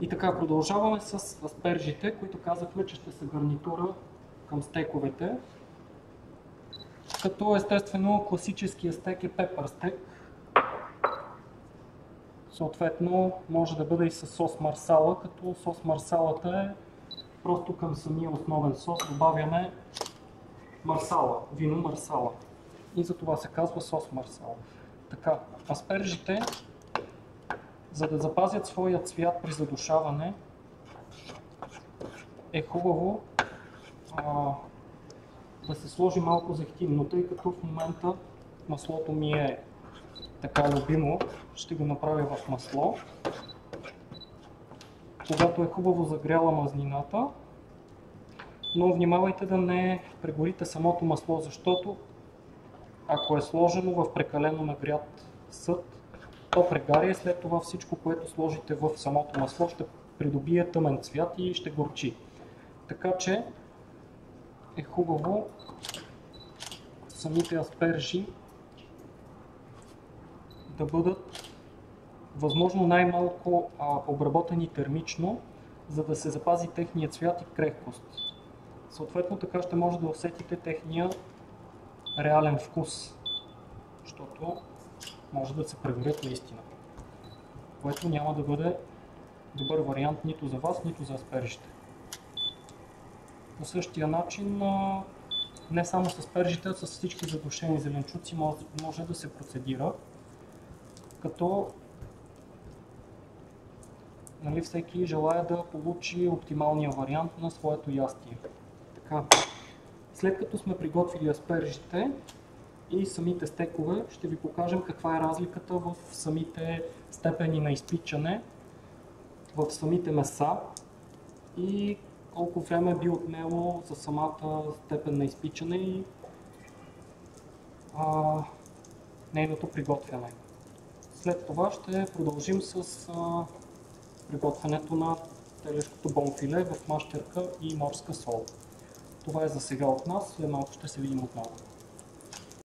И така, продължаваме с аспержите, които казахме, че ще са гарнитура към стейковете. Като естествено класическия стек е пепър стек. Съответно може да бъде и с сос марсала, като сос марсалата е просто към самия основен сос добавяме марсала, вино марсала. И за това се казва сос марсала. Така, аспержите, за да запазят своя цвят при задушаване, е хубаво да се сложи малко зехтин, но тъй като в момента маслото ми е така любимо, ще го направя в масло. Когато е хубаво загряла мазнината, но внимавайте да не прегорите самото масло, защото ако е сложено в прекалено нагрят съд, то прегаря и след това всичко, което сложите в самото масло, ще придобие тъмен цвят и ще горчи. Така че е хубаво самите аспержи да бъдат възможно най-малко обработени термично, за да се запази техния цвят и крехкост. Съответно така ще може да усетите техния реален вкус, защото може да се прегорят наистина, което няма да бъде добър вариант нито за вас, нито за аспержите. По същия начин, не само с аспержите, а с всички задушени зеленчуци може да се процедира, като всеки желая да получи оптималния вариант на своето ястие. Така, след като сме приготвили аспержите и самите стекове, ще ви покажем каква е разликата в самите степени на изпичане, в самите меса и колко време би отнело за самата степен на изпичане и нейното приготвяне. След това ще продължим с приготвянето на телешкото бонфиле в мащерка и морска сол. Това е за сега от нас, след малко ще се видим отново.